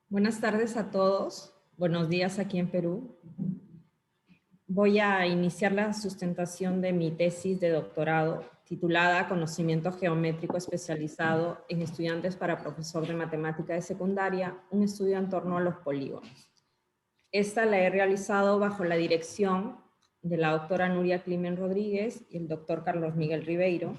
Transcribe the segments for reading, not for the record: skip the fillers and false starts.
Buenas tardes a todos. Buenos días aquí en Perú. Voy a iniciar la sustentación de mi tesis de doctorado titulada Conocimiento Geométrico Especializado en Estudiantes para Profesor de Matemática de Secundaria, un estudio en torno a los polígonos. Esta la he realizado bajo la dirección de la doctora Nuria Climen Rodríguez y el doctor Carlos Miguel Ribeiro.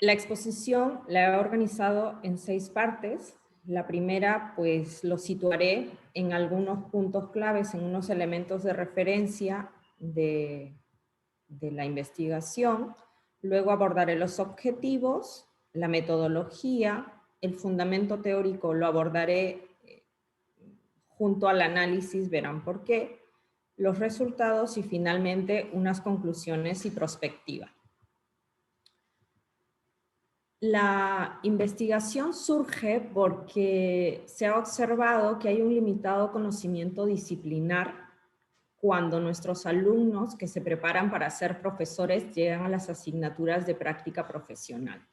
La exposición la he organizado en 6 partes. La primera, pues lo situaré en algunos puntos claves, en unos elementos de referencia de la investigación. Luego abordaré los objetivos, la metodología, el fundamento teórico lo abordaré junto al análisis, verán por qué, los resultados y finalmente unas conclusiones y perspectiva. La investigación surge porque se ha observado que hay un limitado conocimiento disciplinar cuando nuestros alumnos que se preparan para ser profesores llegan a las asignaturas de práctica profesional.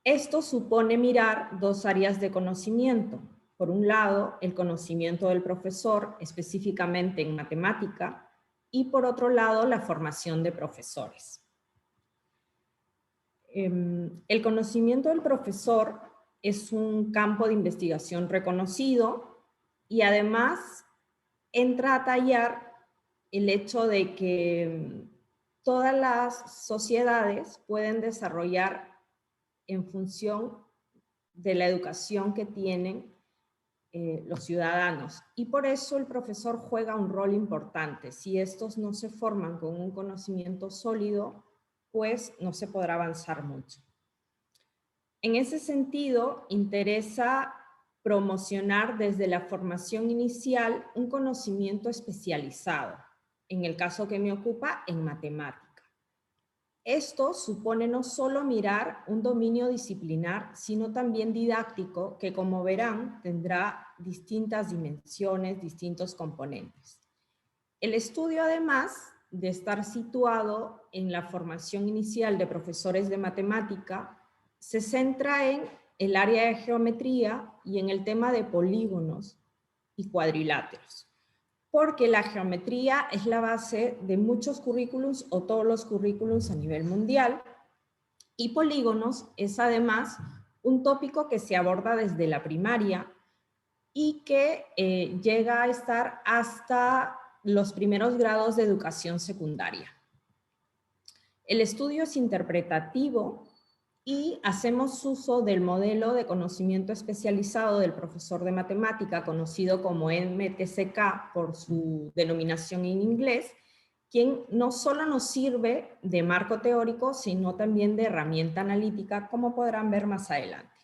Esto supone mirar 2 áreas de conocimiento. Por un lado, el conocimiento del profesor, específicamente en matemática, y por otro lado, la formación de profesores. El conocimiento del profesor es un campo de investigación reconocido y además entra a tallar el hecho de que todas las sociedades pueden desarrollar en función de la educación que tienen los ciudadanos. Y por eso el profesor juega un rol importante. Si estos no se forman con un conocimiento sólido, pues no se podrá avanzar mucho. En ese sentido, interesa promocionar desde la formación inicial un conocimiento especializado, en el caso que me ocupa, en matemática. Esto supone no solo mirar un dominio disciplinar, sino también didáctico, que como verán tendrá distintas dimensiones, distintos componentes. El estudio, además de estar situado en la formación inicial de profesores de matemática, se centra en el área de geometría y en el tema de polígonos y cuadriláteros, porque la geometría es la base de muchos currículums o todos los currículums a nivel mundial, y polígonos es además un tópico que se aborda desde la primaria y que llega a estar hasta los primeros grados de educación secundaria. El estudio es interpretativo y hacemos uso del modelo de conocimiento especializado del profesor de matemática, conocido como MTCK por su denominación en inglés, quien no solo nos sirve de marco teórico, sino también de herramienta analítica, como podrán ver más adelante.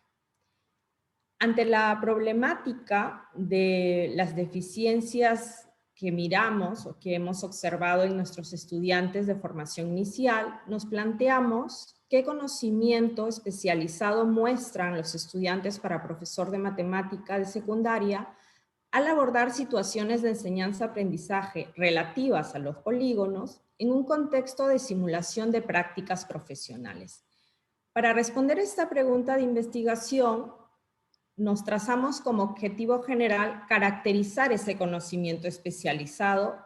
Ante la problemática de las deficiencias que miramos o que hemos observado en nuestros estudiantes de formación inicial, nos planteamos qué conocimiento especializado muestran los estudiantes para profesor de matemática de secundaria al abordar situaciones de enseñanza-aprendizaje relativas a los polígonos en un contexto de simulación de prácticas profesionales. Para responder esta pregunta de investigación, nos trazamos como objetivo general caracterizar ese conocimiento especializado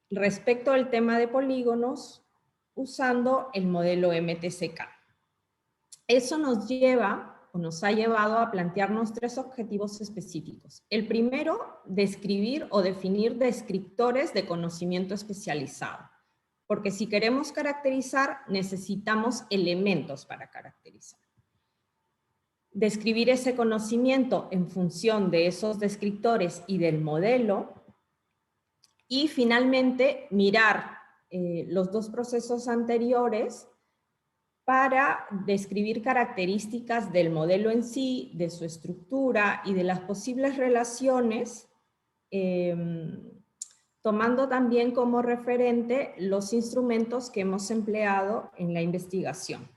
respecto al tema de polígonos usando el modelo MTCK. Eso nos lleva o nos ha llevado a plantearnos 3 objetivos específicos. El primero, describir o definir descriptores de conocimiento especializado, porque si queremos caracterizar necesitamos elementos para caracterizar. Describir ese conocimiento en función de esos descriptores y del modelo. Y finalmente, mirar los 2 procesos anteriores para describir características del modelo en sí, de su estructura y de las posibles relaciones, tomando también como referente los instrumentos que hemos empleado en la investigación.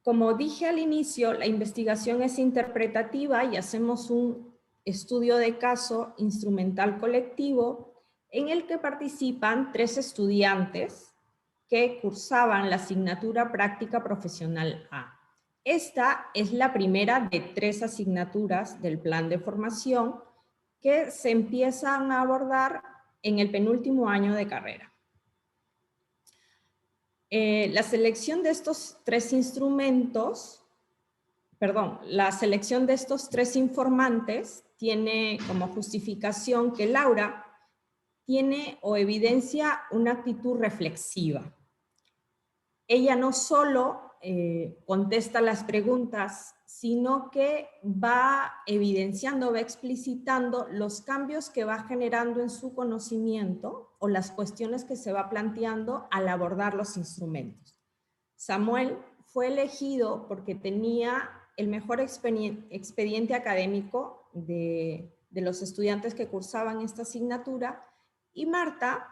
Como dije al inicio, la investigación es interpretativa y hacemos un estudio de caso instrumental colectivo en el que participan 3 estudiantes que cursaban la asignatura Práctica Profesional A. Esta es la primera de 3 asignaturas del plan de formación que se empiezan a abordar en el penúltimo año de carrera. La selección de estos 3 instrumentos, la selección de estos 3 informantes tiene como justificación que Laura tiene o evidencia una actitud reflexiva. Ella no solo contesta las preguntas, sino que va evidenciando, va explicitando los cambios que va generando en su conocimiento o las cuestiones que se va planteando al abordar los instrumentos. Samuel fue elegido porque tenía el mejor expediente académico de los estudiantes que cursaban esta asignatura, y Marta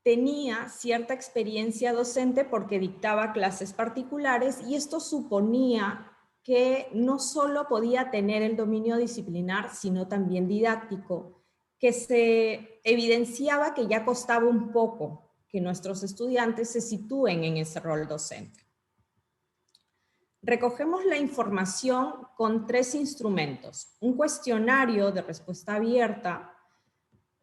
tenía cierta experiencia docente porque dictaba clases particulares, y esto suponía que no solo podía tener el dominio disciplinar, sino también didáctico, que se evidenciaba que ya costaba un poco que nuestros estudiantes se sitúen en ese rol docente. Recogemos la información con 3 instrumentos: un cuestionario de respuesta abierta,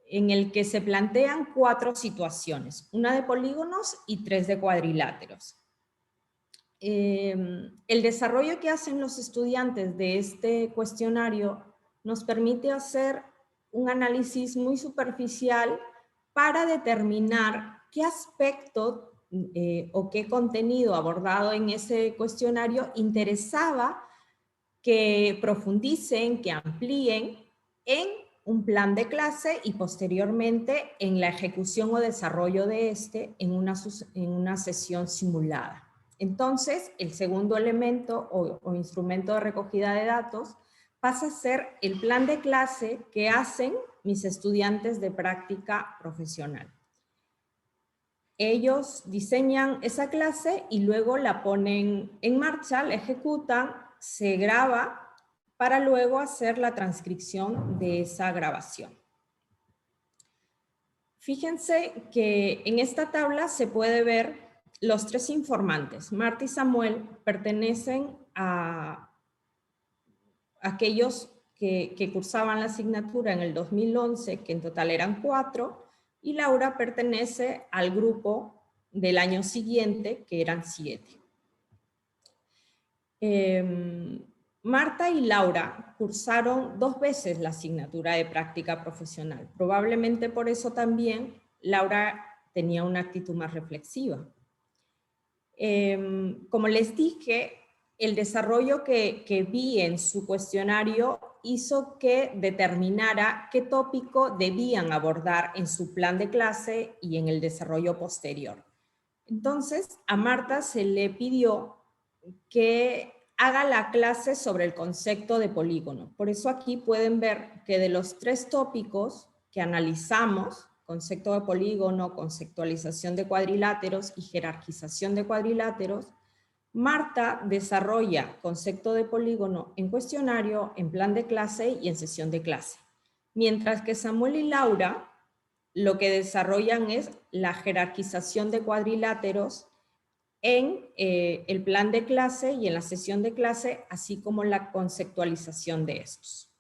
en el que se plantean 4 situaciones, una de polígonos y 3 de cuadriláteros. El desarrollo que hacen los estudiantes de este cuestionario nos permite hacer un análisis muy superficial para determinar qué aspecto o qué contenido abordado en ese cuestionario interesaba que profundicen, que amplíen en un plan de clase y posteriormente en la ejecución o desarrollo de este en una sesión simulada. Entonces, el segundo elemento o instrumento de recogida de datos pasa a ser el plan de clase que hacen mis estudiantes de práctica profesional. Ellos diseñan esa clase y luego la ponen en marcha, la ejecutan, se graba para luego hacer la transcripción de esa grabación. Fíjense que en esta tabla se puede ver los 3 informantes. Marta y Samuel pertenecen a aquellos que cursaban la asignatura en el 2011, que en total eran 4, y Laura pertenece al grupo del año siguiente, que eran 7. Marta y Laura cursaron 2 veces la asignatura de práctica profesional. Probablemente por eso también Laura tenía una actitud más reflexiva. Como les dije, el desarrollo que vi en su cuestionario hizo que determinara qué tópico debían abordar en su plan de clase y en el desarrollo posterior. Entonces, a Marta se le pidió que haga la clase sobre el concepto de polígono. Por eso aquí pueden ver que de los 3 tópicos que analizamos, concepto de polígono, conceptualización de cuadriláteros y jerarquización de cuadriláteros, Marta desarrolla concepto de polígono en cuestionario, en plan de clase y en sesión de clase. Mientras que Samuel y Laura lo que desarrollan es la jerarquización de cuadriláteros en el plan de clase y en la sesión de clase, así como la conceptualización de estos.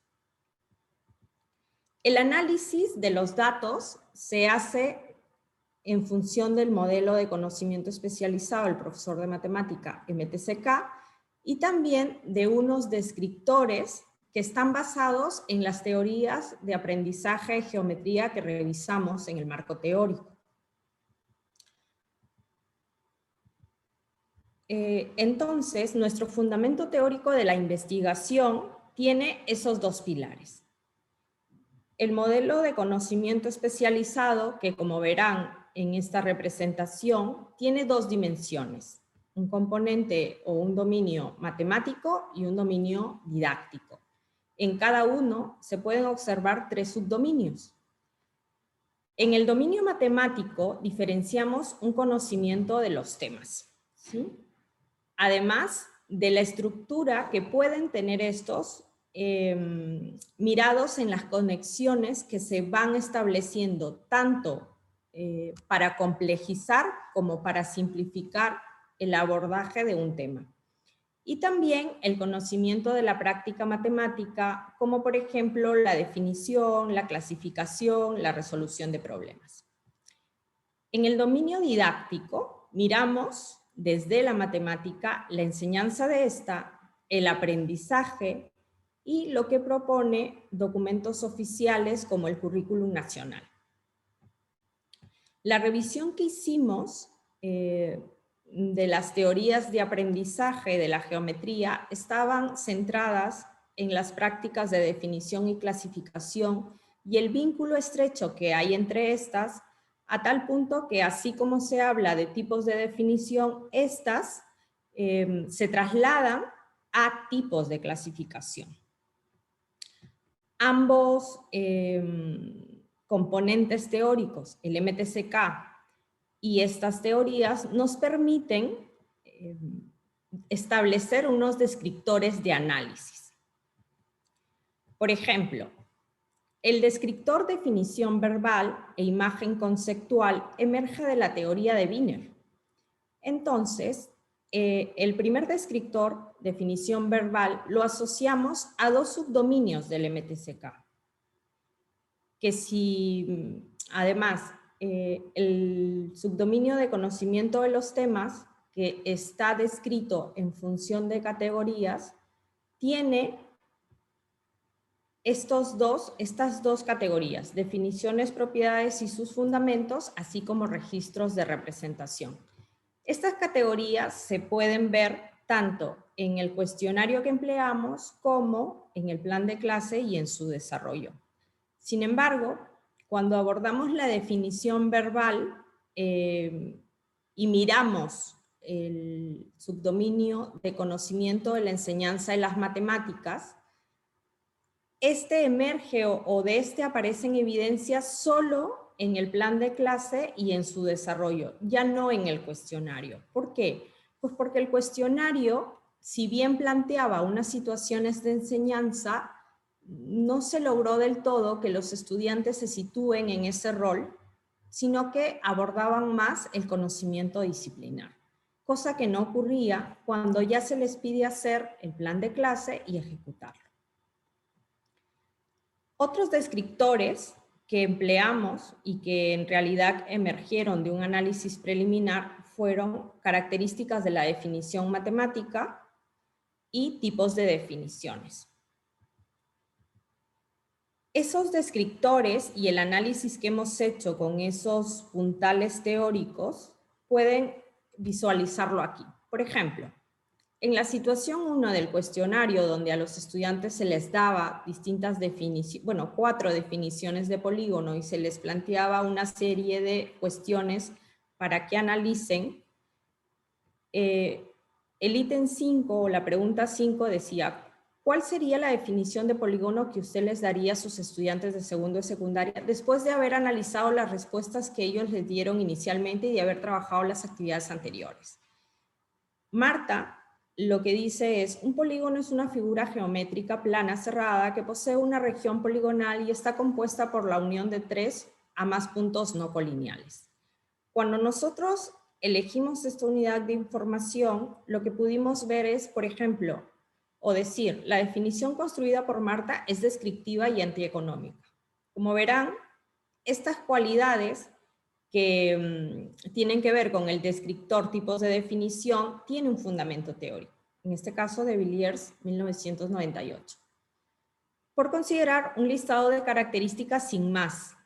El análisis de los datos se hace en función del modelo de conocimiento especializado del profesor de matemática MTCK y también de unos descriptores que están basados en las teorías de aprendizaje de geometría que revisamos en el marco teórico. Entonces, nuestro fundamento teórico de la investigación tiene esos 2 pilares. El modelo de conocimiento especializado, que como verán en esta representación, tiene 2 dimensiones, un componente o un dominio matemático y un dominio didáctico. En cada uno se pueden observar 3 subdominios. En el dominio matemático diferenciamos un conocimiento de los temas, ¿sí? Además de la estructura que pueden tener estos mirados en las conexiones que se van estableciendo tanto para complejizar como para simplificar el abordaje de un tema. Y también el conocimiento de la práctica matemática, como por ejemplo la definición, la clasificación, la resolución de problemas. En el dominio didáctico, miramos desde la matemática la enseñanza de esta, el aprendizaje y lo que propone documentos oficiales como el Currículum Nacional. La revisión que hicimos de las teorías de aprendizaje de la geometría estaban centradas en las prácticas de definición y clasificación y el vínculo estrecho que hay entre estas, a tal punto que así como se habla de tipos de definición, estas se trasladan a tipos de clasificación. Ambos componentes teóricos, el MTCK y estas teorías, nos permiten establecer unos descriptores de análisis. Por ejemplo, el descriptor definición verbal e imagen conceptual emerge de la teoría de Wiener. Entonces, el primer descriptor, definición verbal, lo asociamos a dos subdominios del MTCK. Que si, además, el subdominio de conocimiento de los temas, que está descrito en función de categorías, tiene estas dos categorías, definiciones, propiedades y sus fundamentos, así como registros de representación. Estas categorías se pueden ver tanto en el cuestionario que empleamos como en el plan de clase y en su desarrollo. Sin embargo, cuando abordamos la definición verbal y miramos el subdominio de conocimiento de la enseñanza de las matemáticas, este emerge o de este aparecen evidencias solo en el plan de clase y en su desarrollo, ya no en el cuestionario. ¿Por qué? Pues porque el cuestionario, si bien planteaba unas situaciones de enseñanza, no se logró del todo que los estudiantes se sitúen en ese rol, sino que abordaban más el conocimiento disciplinar, cosa que no ocurría cuando ya se les pide hacer el plan de clase y ejecutarlo. Otros descriptores que empleamos y que en realidad emergieron de un análisis preliminar fueron características de la definición matemática y tipos de definiciones. Esos descriptores y el análisis que hemos hecho con esos puntales teóricos pueden visualizarlo aquí. Por ejemplo, en la situación 1 del cuestionario, donde a los estudiantes se les daba distintas definiciones, bueno, 4 definiciones de polígono y se les planteaba una serie de cuestiones para que analicen, el ítem 5 o la pregunta 5 decía, ¿cuál sería la definición de polígono que usted les daría a sus estudiantes de segundo y secundaria después de haber analizado las respuestas que ellos les dieron inicialmente y de haber trabajado las actividades anteriores? Marta lo que dice es, un polígono es una figura geométrica plana cerrada que posee una región poligonal y está compuesta por la unión de 3 a más puntos no colineales. Cuando nosotros elegimos esta unidad de información, lo que pudimos ver es, por ejemplo, o decir, la definición construida por Marta es descriptiva y antieconómica. Como verán, estas cualidades que tienen que ver con el descriptor tipos de definición tiene un fundamento teórico, en este caso de Villiers, 1998. Por considerar un listado de características sin más.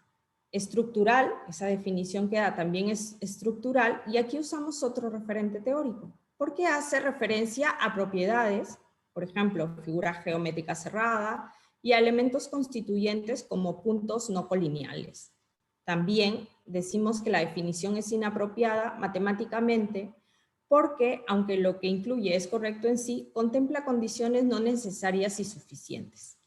Estructural, esa definición que da también es estructural, y aquí usamos otro referente teórico, porque hace referencia a propiedades, por ejemplo, figura geométrica cerrada, y a elementos constituyentes como puntos no colineales. También decimos que la definición es inapropiada matemáticamente porque, aunque lo que incluye es correcto en sí, contempla condiciones no necesarias y suficientes.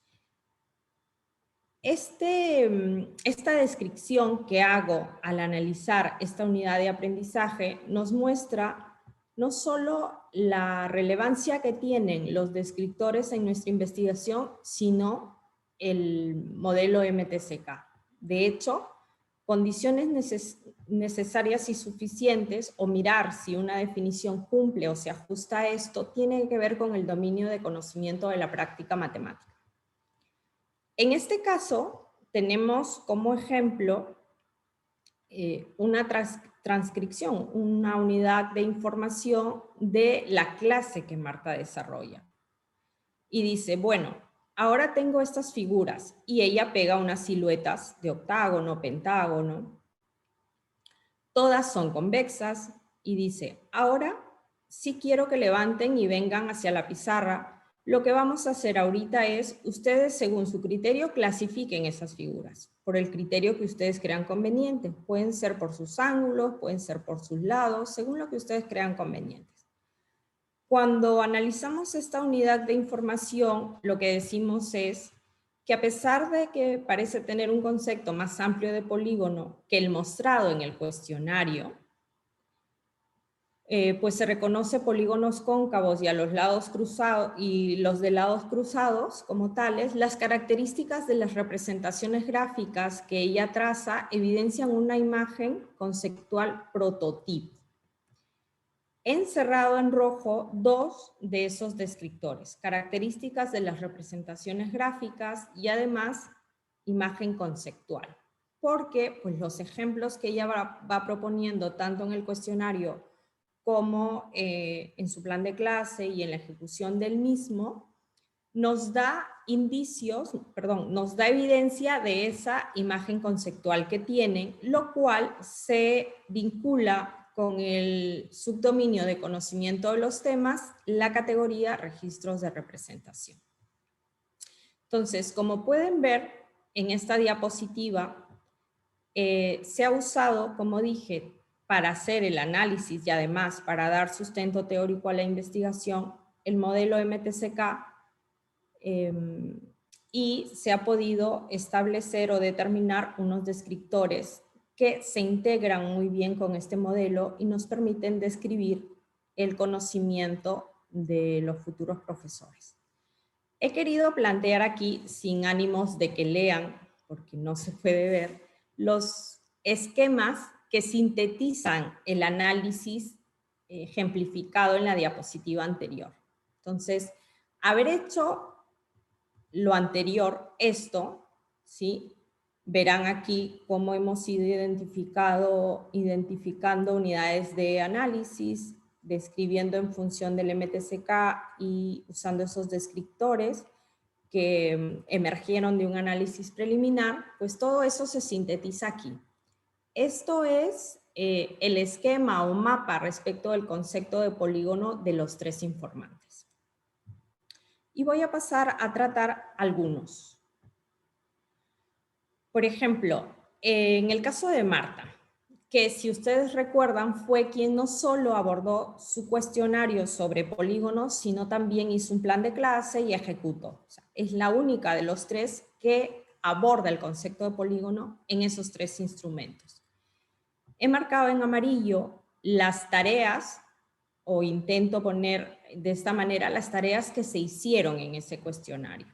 Esta descripción que hago al analizar esta unidad de aprendizaje nos muestra no solo la relevancia que tienen los descriptores en nuestra investigación, sino el modelo MTCK. De hecho, condiciones necesarias y suficientes o mirar si una definición cumple o se ajusta a esto tiene que ver con el dominio de conocimiento de la práctica matemática. En este caso, tenemos como ejemplo una transcripción, una unidad de información de la clase que Marta desarrolla. Y dice, bueno, ahora tengo estas figuras y ella pega unas siluetas de octágono, pentágono. Todas son convexas y dice, ahora sí quiero que levanten y vengan hacia la pizarra. Lo que vamos a hacer ahorita es, ustedes según su criterio clasifiquen esas figuras, por el criterio que ustedes crean conveniente. Pueden ser por sus ángulos, pueden ser por sus lados, según lo que ustedes crean convenientes. Cuando analizamos esta unidad de información, lo que decimos es que a pesar de que parece tener un concepto más amplio de polígono que el mostrado en el cuestionario, pues se reconoce polígonos cóncavos y a los lados cruzados y los de lados cruzados como tales, las características de las representaciones gráficas que ella traza evidencian una imagen conceptual prototipo. He encerrado en rojo dos de esos descriptores, características de las representaciones gráficas y además imagen conceptual, porque pues, los ejemplos que ella va proponiendo tanto en el cuestionario como en su plan de clase y en la ejecución del mismo, nos da nos da evidencia de esa imagen conceptual que tienen, lo cual se vincula con el subdominio de conocimiento de los temas, la categoría registros de representación. Entonces, como pueden ver en esta diapositiva, se ha usado, como dije, para hacer el análisis y además para dar sustento teórico a la investigación, el modelo MTCK, y se ha podido establecer o determinar unos descriptores que se integran muy bien con este modelo y nos permiten describir el conocimiento de los futuros profesores. He querido plantear aquí, sin ánimos de que lean, porque no se puede ver, los esquemas que sintetizan el análisis ejemplificado en la diapositiva anterior. Entonces, haber hecho lo anterior, esto, ¿sí? Verán aquí cómo hemos ido identificando unidades de análisis, describiendo en función del MTCK y usando esos descriptores que emergieron de un análisis preliminar, pues todo eso se sintetiza aquí. Esto es el esquema o mapa respecto del concepto de polígono de los tres informantes. Y voy a pasar a tratar algunos. Por ejemplo, en el caso de Marta, que si ustedes recuerdan fue quien no solo abordó su cuestionario sobre polígonos, sino también hizo un plan de clase y ejecutó. O sea, es la única de los tres que aborda el concepto de polígono en esos tres instrumentos. He marcado en amarillo las tareas, o intento poner de esta manera las tareas que se hicieron en ese cuestionario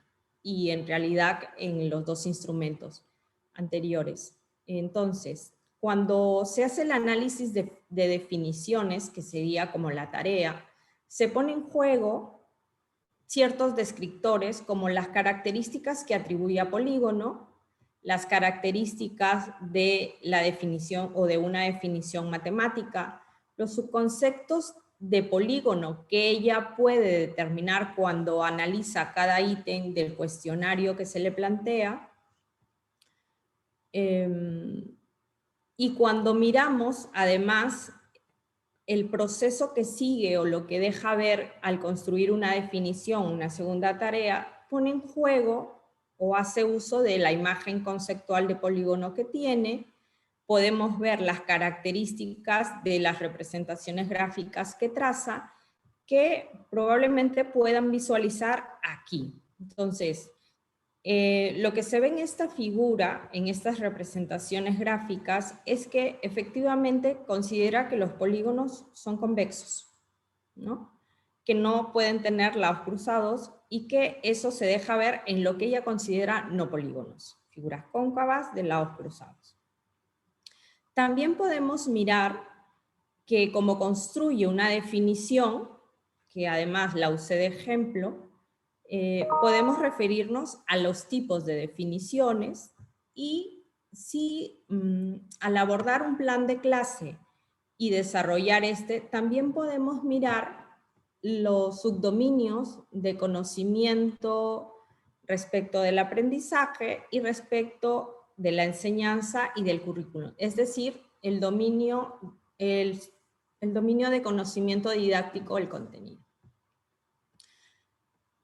y en realidad en los dos instrumentos anteriores. Entonces, cuando se hace el análisis de definiciones, que sería como la tarea, se pone en juego ciertos descriptores como las características que atribuye a polígono, las características de la definición o de una definición matemática, los subconceptos de polígono que ella puede determinar cuando analiza cada ítem del cuestionario que se le plantea. Y cuando miramos, además, el proceso que sigue o lo que deja ver al construir una definición, una segunda tarea, pone en juego o hace uso de la imagen conceptual de polígono que tiene. Podemos ver las características de las representaciones gráficas que traza, que probablemente puedan visualizar aquí. Entonces, lo que se ve en esta figura, en estas representaciones gráficas, es que efectivamente considera que los polígonos son convexos, ¿no? Que no pueden tener lados cruzados y que eso se deja ver en lo que ella considera no polígonos, figuras cóncavas de lados cruzados. También podemos mirar que como construye una definición, que además la usé de ejemplo, podemos referirnos a los tipos de definiciones y si al abordar un plan de clase y desarrollar también podemos mirar los subdominios de conocimiento respecto del aprendizaje y respecto de la enseñanza y del currículum. Es decir, el dominio de conocimiento didáctico del contenido.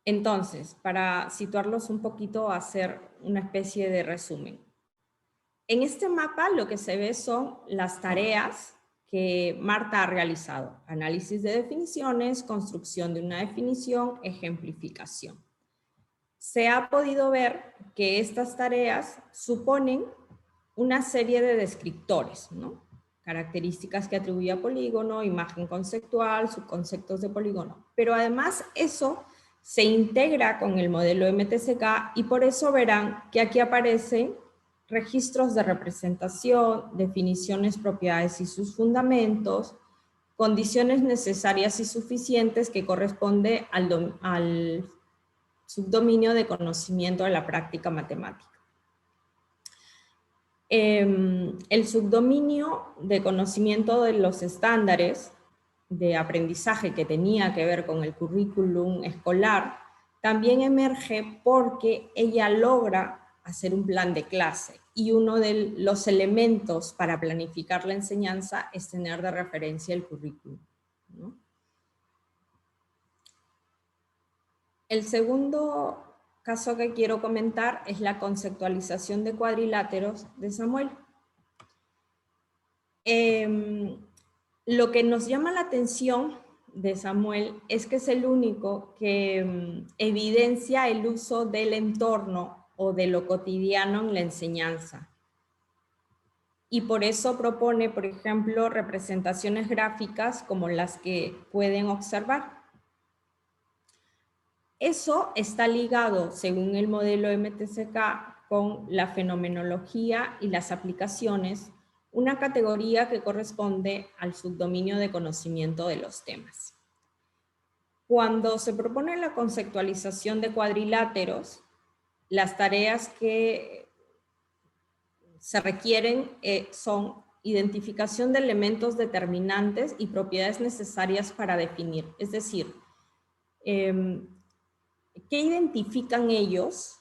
Entonces, para situarlos un poquito, hacer una especie de resumen. En este mapa lo que se ve son las tareas que Marta ha realizado. Análisis de definiciones, construcción de una definición, ejemplificación. Se ha podido ver que estas tareas suponen una serie de descriptores, ¿no? Características que atribuye a polígono, imagen conceptual, subconceptos de polígono. Pero además eso se integra con el modelo MTCK y por eso verán que aquí aparecen registros de representación, definiciones, propiedades y sus fundamentos, condiciones necesarias y suficientes que corresponde al subdominio de conocimiento de la práctica matemática. El subdominio de conocimiento de los estándares de aprendizaje que tenía que ver con el currículum escolar también emerge porque ella logra hacer un plan de clase y uno de los elementos para planificar la enseñanza es tener de referencia el currículum, ¿no? El segundo caso que quiero comentar es la conceptualización de cuadriláteros de Samuel. Lo que nos llama la atención de Samuel es que es el único que evidencia el uso del entorno o de lo cotidiano en la enseñanza. Y por eso propone, por ejemplo, representaciones gráficas como las que pueden observar. Eso está ligado, según el modelo MTCK, con la fenomenología y las aplicaciones, una categoría que corresponde al subdominio de conocimiento de los temas. Cuando se propone la conceptualización de cuadriláteros, las tareas que se requieren son identificación de elementos determinantes y propiedades necesarias para definir. Es decir, ¿qué identifican ellos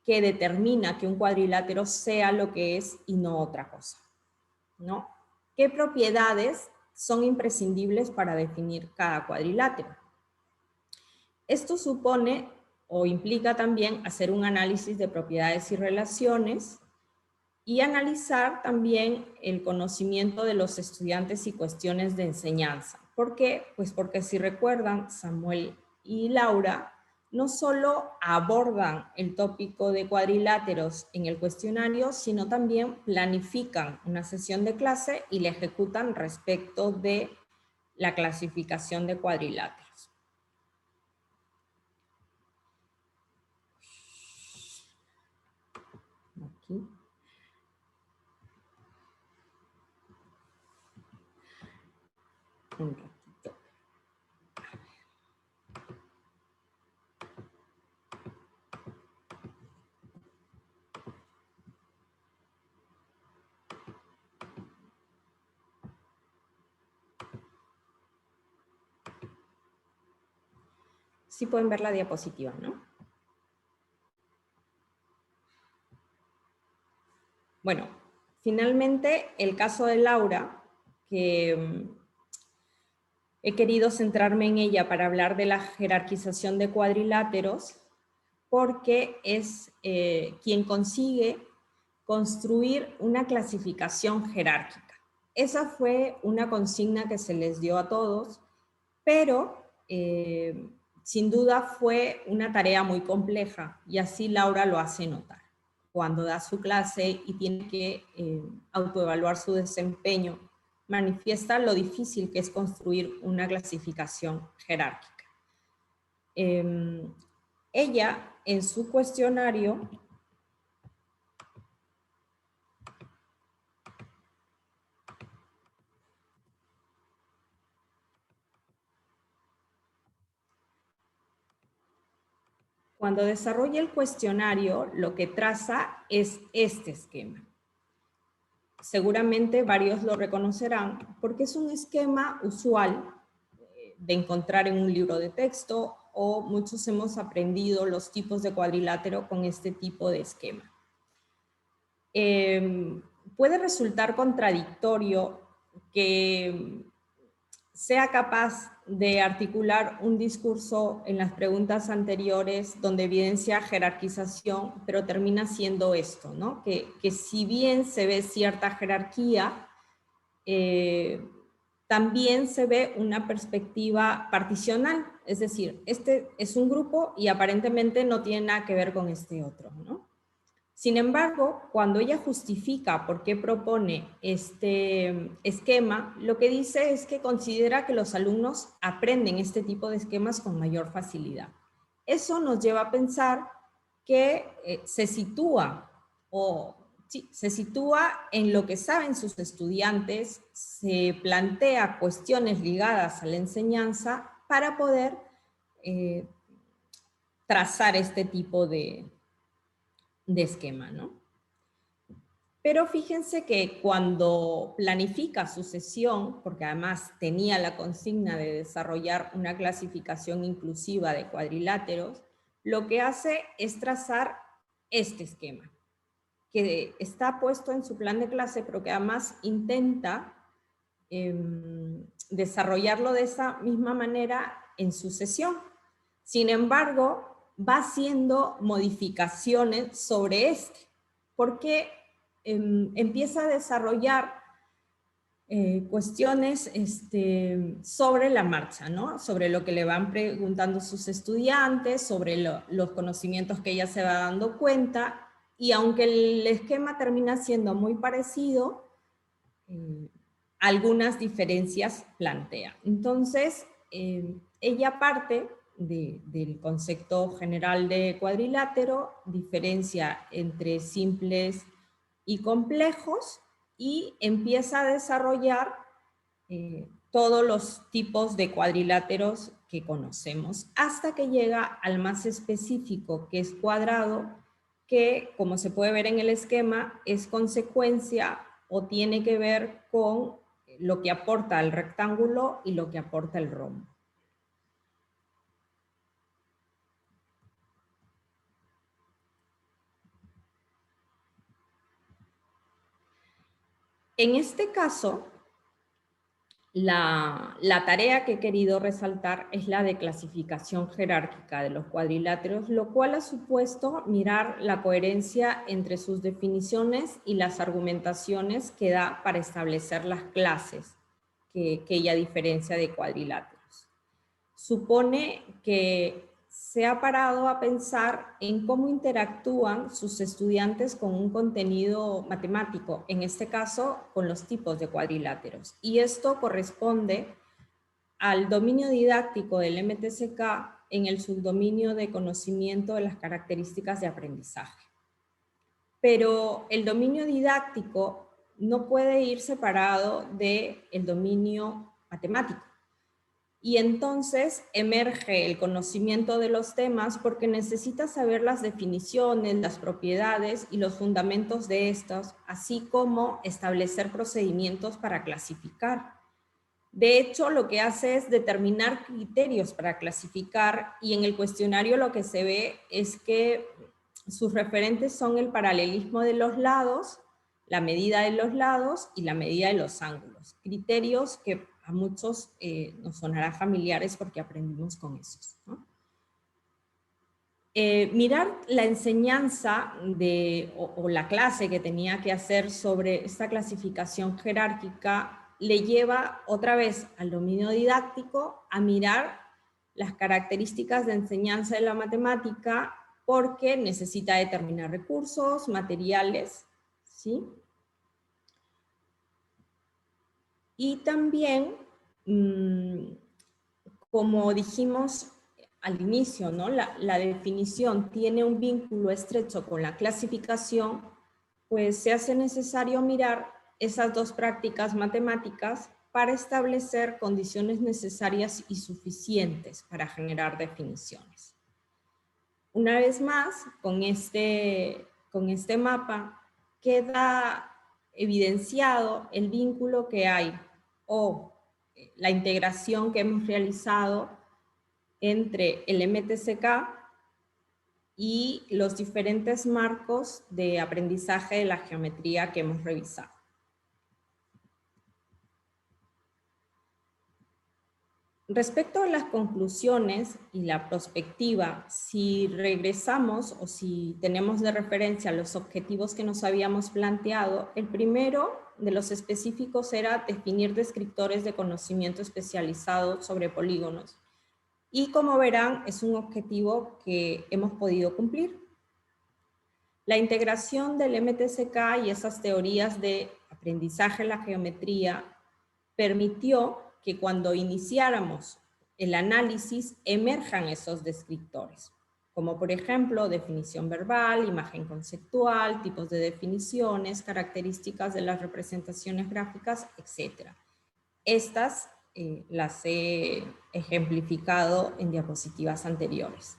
que determina que un cuadrilátero sea lo que es y no otra cosa? ¿No? ¿Qué propiedades son imprescindibles para definir cada cuadrilátero? Esto supone o implica también hacer un análisis de propiedades y relaciones y analizar también el conocimiento de los estudiantes y cuestiones de enseñanza. ¿Por qué? Pues porque si recuerdan, Samuel y Laura no solo abordan el tópico de cuadriláteros en el cuestionario, sino también planifican una sesión de clase y la ejecutan respecto de la clasificación de cuadriláteros. Aquí. Un ratito. Sí pueden ver la diapositiva, ¿no? Bueno, finalmente el caso de Laura, que he querido centrarme en ella para hablar de la jerarquización de cuadriláteros, porque es quien consigue construir una clasificación jerárquica. Esa fue una consigna que se les dio a todos, pero sin duda fue una tarea muy compleja y así Laura lo hace notar. Cuando da su clase y tiene que autoevaluar su desempeño, manifiesta lo difícil que es construir una clasificación jerárquica. Ella, en su cuestionario, Cuando desarrolla el cuestionario, lo que traza es este esquema. Seguramente varios lo reconocerán porque es un esquema usual de encontrar en un libro de texto, o muchos hemos aprendido los tipos de cuadrilátero con este tipo de esquema. Puede resultar contradictorio que sea capaz de articular un discurso en las preguntas anteriores donde evidencia jerarquización, pero termina siendo esto, ¿no? Que si bien se ve cierta jerarquía, también se ve una perspectiva particional, es decir, este es un grupo y aparentemente no tiene nada que ver con este otro, ¿no? Sin embargo, cuando ella justifica por qué propone este esquema, lo que dice es que considera que los alumnos aprenden este tipo de esquemas con mayor facilidad. Eso nos lleva a pensar que se sitúa en lo que saben sus estudiantes, se plantea cuestiones ligadas a la enseñanza para poder trazar este tipo de esquema, ¿no? Pero fíjense que cuando planifica su sesión, porque además tenía la consigna de desarrollar una clasificación inclusiva de cuadriláteros, lo que hace es trazar este esquema, que está puesto en su plan de clase, pero que además intenta desarrollarlo de esa misma manera en su sesión. Sin embargo, va haciendo modificaciones sobre este, porque empieza a desarrollar cuestiones sobre la marcha, ¿no? Sobre lo que le van preguntando sus estudiantes, sobre los conocimientos que ella se va dando cuenta, y aunque el esquema termina siendo muy parecido, algunas diferencias plantea. Entonces, ella parte del concepto general de cuadrilátero, diferencia entre simples y complejos, y empieza a desarrollar todos los tipos de cuadriláteros que conocemos, hasta que llega al más específico, que es cuadrado, que, como se puede ver en el esquema, es consecuencia o tiene que ver con lo que aporta el rectángulo y lo que aporta el rombo. En este caso, la tarea que he querido resaltar es la de clasificación jerárquica de los cuadriláteros, lo cual ha supuesto mirar la coherencia entre sus definiciones y las argumentaciones que da para establecer las clases que ella diferencia de cuadriláteros. Supone que se ha parado a pensar en cómo interactúan sus estudiantes con un contenido matemático, en este caso con los tipos de cuadriláteros. Y esto corresponde al dominio didáctico del MTCK en el subdominio de conocimiento de las características de aprendizaje. Pero el dominio didáctico no puede ir separado del dominio matemático. Y entonces emerge el conocimiento de los temas porque necesita saber las definiciones, las propiedades y los fundamentos de estos, así como establecer procedimientos para clasificar. De hecho, lo que hace es determinar criterios para clasificar, y en el cuestionario lo que se ve es que sus referentes son el paralelismo de los lados, la medida de los lados y la medida de los ángulos. Criterios que a muchos nos sonará familiares porque aprendimos con esos, ¿no? Mirar la enseñanza o la clase que tenía que hacer sobre esta clasificación jerárquica le lleva otra vez al dominio didáctico a mirar las características de enseñanza de la matemática, porque necesita determinar recursos, materiales, ¿sí? Y también, como dijimos al inicio, ¿no? La definición tiene un vínculo estrecho con la clasificación, pues se hace necesario mirar esas dos prácticas matemáticas para establecer condiciones necesarias y suficientes para generar definiciones. Una vez más, con este mapa queda evidenciado el vínculo que hay o la integración que hemos realizado entre el MTCK y los diferentes marcos de aprendizaje de la geometría que hemos revisado. Respecto a las conclusiones y la prospectiva, si regresamos o si tenemos de referencia los objetivos que nos habíamos planteado, el primero de los específicos era definir descriptores de conocimiento especializado sobre polígonos. Y como verán, es un objetivo que hemos podido cumplir. La integración del MTCK y esas teorías de aprendizaje en la geometría permitió que cuando iniciáramos el análisis emerjan esos descriptores, como por ejemplo definición verbal, imagen conceptual, tipos de definiciones, características de las representaciones gráficas, etc. Estas las he ejemplificado en diapositivas anteriores.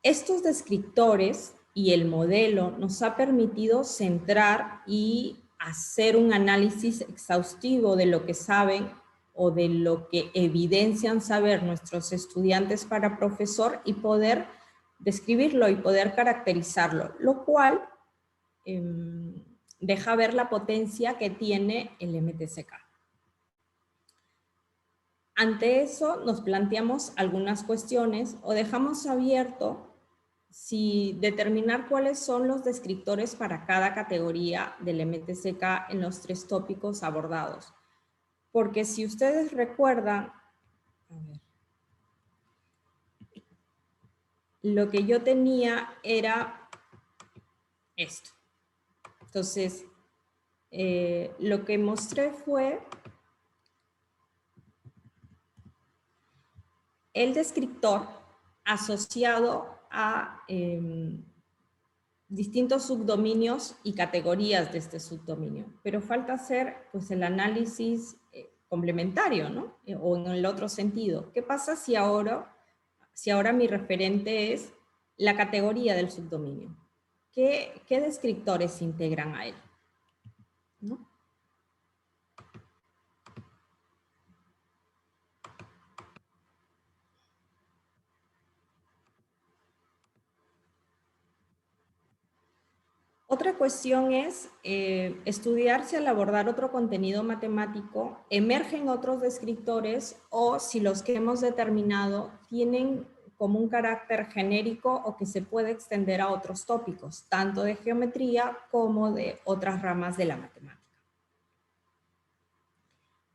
Estos descriptores y el modelo nos ha permitido centrar y hacer un análisis exhaustivo de lo que saben o de lo que evidencian saber nuestros estudiantes para profesor y poder describirlo y poder caracterizarlo, lo cual deja ver la potencia que tiene el MTCK. Ante eso nos planteamos algunas cuestiones o dejamos abierto si determinar cuáles son los descriptores para cada categoría del MTCK en los 3 tópicos abordados. Porque si ustedes recuerdan, lo que yo tenía era esto. Entonces, lo que mostré fue el descriptor asociado a distintos subdominios y categorías de este subdominio, pero falta hacer pues, el análisis complementario, ¿no? O en el otro sentido. ¿Qué pasa si ahora mi referente es la categoría del subdominio? ¿Qué descriptores se integran a él? ¿No? Otra cuestión es estudiar si al abordar otro contenido matemático emergen otros descriptores o si los que hemos determinado tienen como un carácter genérico o que se puede extender a otros tópicos, tanto de geometría como de otras ramas de la matemática.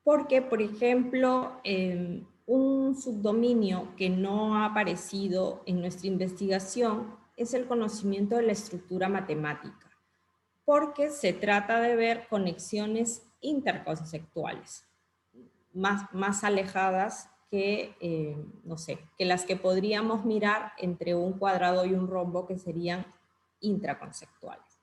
Porque, por ejemplo, un subdominio que no ha aparecido en nuestra investigación es el conocimiento de la estructura matemática, porque se trata de ver conexiones interconceptuales, más alejadas que, no sé, que las que podríamos mirar entre un cuadrado y un rombo, que serían intraconceptuales.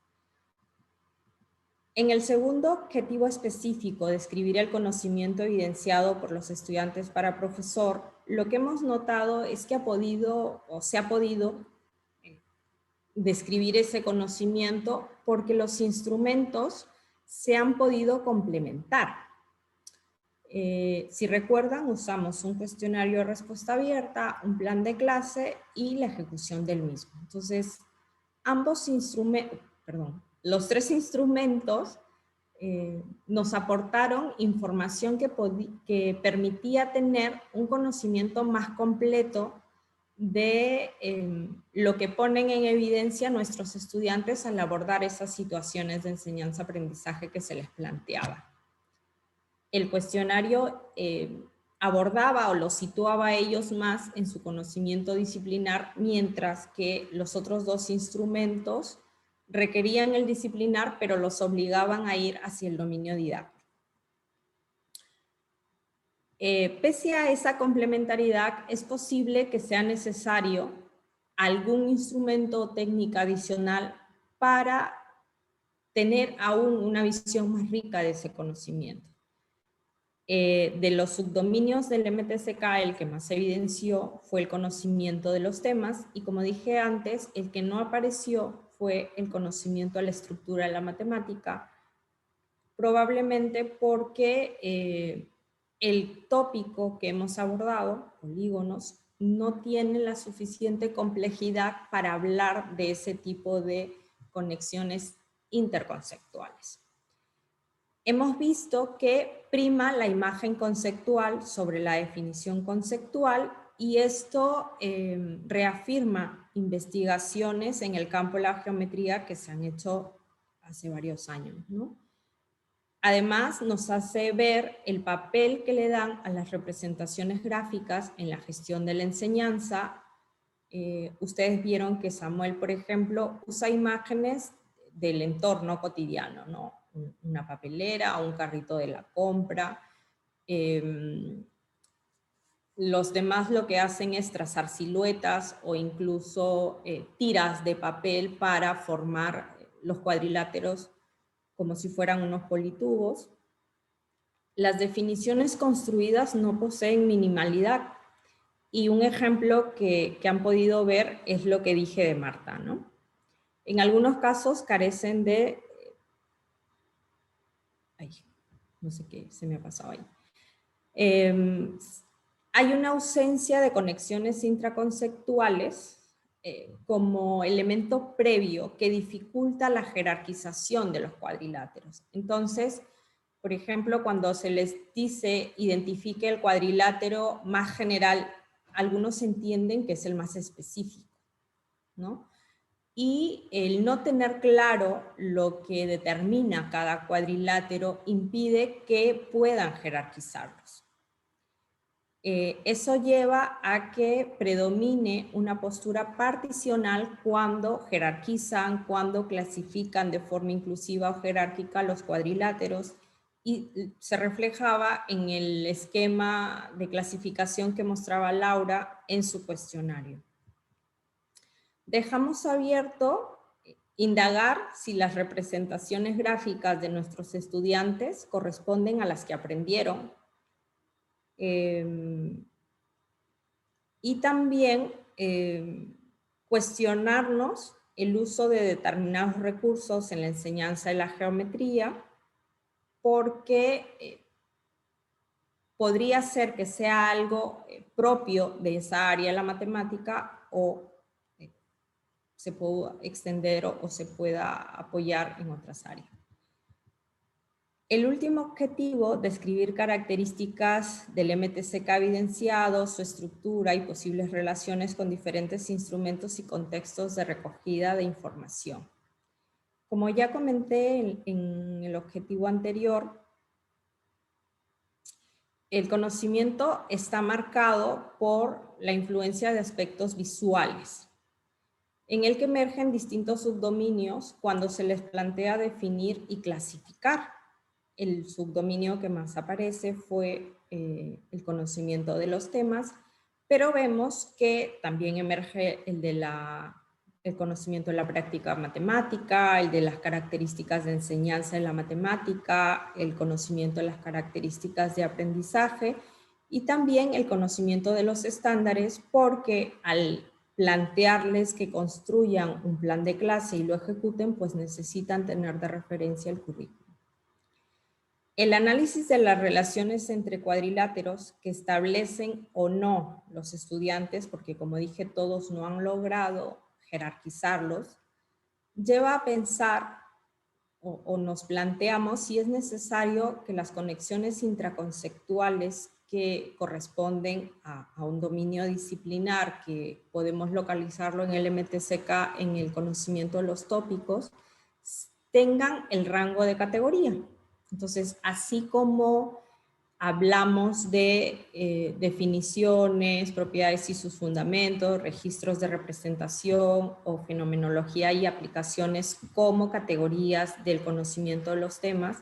En el segundo objetivo específico, describir el conocimiento evidenciado por los estudiantes para profesor, lo que hemos notado es que se ha podido describir ese conocimiento porque los instrumentos se han podido complementar. Si recuerdan, usamos un cuestionario de respuesta abierta, un plan de clase y la ejecución del mismo. Entonces, los 3 instrumentos nos aportaron información que permitía tener un conocimiento más completo de lo que ponen en evidencia nuestros estudiantes al abordar esas situaciones de enseñanza-aprendizaje que se les planteaba. El cuestionario abordaba o los situaba a ellos más en su conocimiento disciplinar, mientras que los otros 2 instrumentos requerían el disciplinar, pero los obligaban a ir hacia el dominio didáctico. Pese a esa complementariedad, es posible que sea necesario algún instrumento o técnica adicional para tener aún una visión más rica de ese conocimiento. De los subdominios del MTCK, el que más se evidenció fue el conocimiento de los temas, y como dije antes, el que no apareció fue el conocimiento de la estructura de la matemática, probablemente porque el tópico que hemos abordado, polígonos, no tiene la suficiente complejidad para hablar de ese tipo de conexiones interconceptuales. Hemos visto que prima la imagen conceptual sobre la definición conceptual, y esto reafirma investigaciones en el campo de la geometría que se han hecho hace varios años, ¿no? Además, nos hace ver el papel que le dan a las representaciones gráficas en la gestión de la enseñanza. Ustedes vieron que Samuel, por ejemplo, usa imágenes del entorno cotidiano, ¿no? Una papelera, un carrito de la compra. Los demás lo que hacen es trazar siluetas o incluso tiras de papel para formar los cuadriláteros como si fueran unos politubos. Las definiciones construidas no poseen minimalidad, y un ejemplo que han podido ver es lo que dije de Marta, ¿no? En algunos casos carecen de... Ay, no sé qué se me ha pasado ahí. Hay una ausencia de conexiones intraconceptuales como elemento previo que dificulta la jerarquización de los cuadriláteros. Entonces, por ejemplo, cuando se les dice identifique el cuadrilátero más general, algunos entienden que es el más específico, ¿no? Y el no tener claro lo que determina cada cuadrilátero impide que puedan jerarquizarlos. Eso lleva a que predomine una postura particional cuando jerarquizan, cuando clasifican de forma inclusiva o jerárquica los cuadriláteros, y se reflejaba en el esquema de clasificación que mostraba Laura en su cuestionario. Dejamos abierto indagar si las representaciones gráficas de nuestros estudiantes corresponden a las que aprendieron. Y también cuestionarnos el uso de determinados recursos en la enseñanza de la geometría, porque podría ser que sea algo propio de esa área de la matemática, o se pueda extender o se pueda apoyar en otras áreas. El último objetivo, describir características del MTCK evidenciado, su estructura y posibles relaciones con diferentes instrumentos y contextos de recogida de información. Como ya comenté en el objetivo anterior, el conocimiento está marcado por la influencia de aspectos visuales, en el que emergen distintos subdominios cuando se les plantea definir y clasificar. El subdominio que más aparece fue el conocimiento de los temas, pero vemos que también emerge el conocimiento de la práctica matemática, el de las características de enseñanza en la matemática, el conocimiento de las características de aprendizaje, y también el conocimiento de los estándares, porque al plantearles que construyan un plan de clase y lo ejecuten, pues necesitan tener de referencia el currículum. El análisis de las relaciones entre cuadriláteros que establecen o no los estudiantes, porque como dije, todos no han logrado jerarquizarlos, lleva a pensar o nos planteamos si es necesario que las conexiones intraconceptuales que corresponden a un dominio disciplinar, que podemos localizarlo en el MTCK, en el conocimiento de los tópicos, tengan el rango de categoría. Entonces, así como hablamos de definiciones, propiedades y sus fundamentos, registros de representación o fenomenología y aplicaciones como categorías del conocimiento de los temas,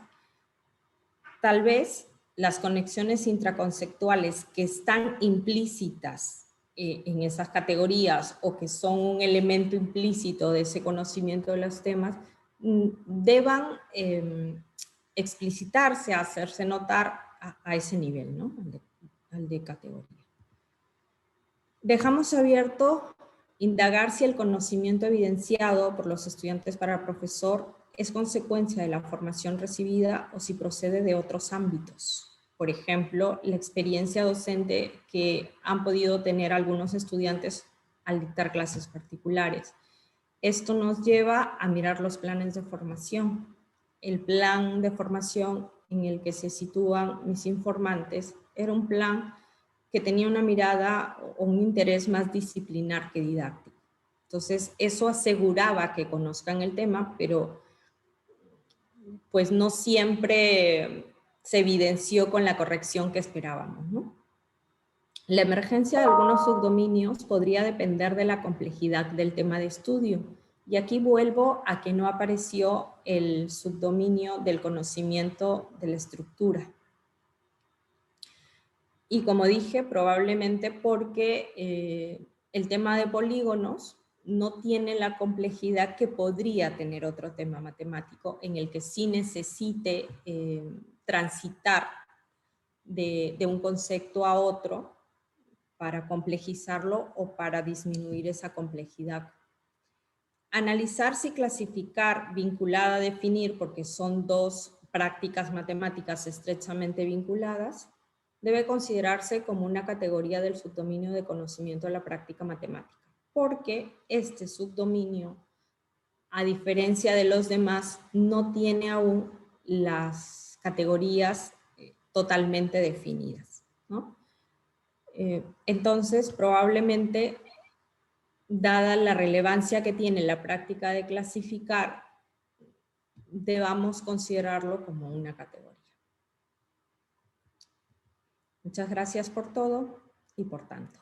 tal vez las conexiones intraconceptuales que están implícitas en esas categorías, o que son un elemento implícito de ese conocimiento de los temas, deban explicitarse, hacerse notar a ese nivel, ¿no? Al de categoría. Dejamos abierto indagar si el conocimiento evidenciado por los estudiantes para profesor es consecuencia de la formación recibida o si procede de otros ámbitos. Por ejemplo, la experiencia docente que han podido tener algunos estudiantes al dictar clases particulares. Esto nos lleva a mirar los planes de formación. El plan de formación en el que se sitúan mis informantes era un plan que tenía una mirada o un interés más disciplinar que didáctico. Entonces, eso aseguraba que conozcan el tema, pero pues no siempre se evidenció con la corrección que esperábamos, ¿no? La emergencia de algunos subdominios podría depender de la complejidad del tema de estudio. Y aquí vuelvo a que no apareció el subdominio del conocimiento de la estructura. Y como dije, probablemente porque el tema de polígonos no tiene la complejidad que podría tener otro tema matemático en el que sí necesite transitar de un concepto a otro para complejizarlo o para disminuir esa complejidad. Analizar si clasificar, vinculada a definir, porque son dos prácticas matemáticas estrechamente vinculadas, debe considerarse como una categoría del subdominio de conocimiento de la práctica matemática, porque este subdominio, a diferencia de los demás, no tiene aún las categorías totalmente definidas, ¿no? Entonces, probablemente, dada la relevancia que tiene la práctica de clasificar, debamos considerarlo como una categoría. Muchas gracias por todo y por tanto.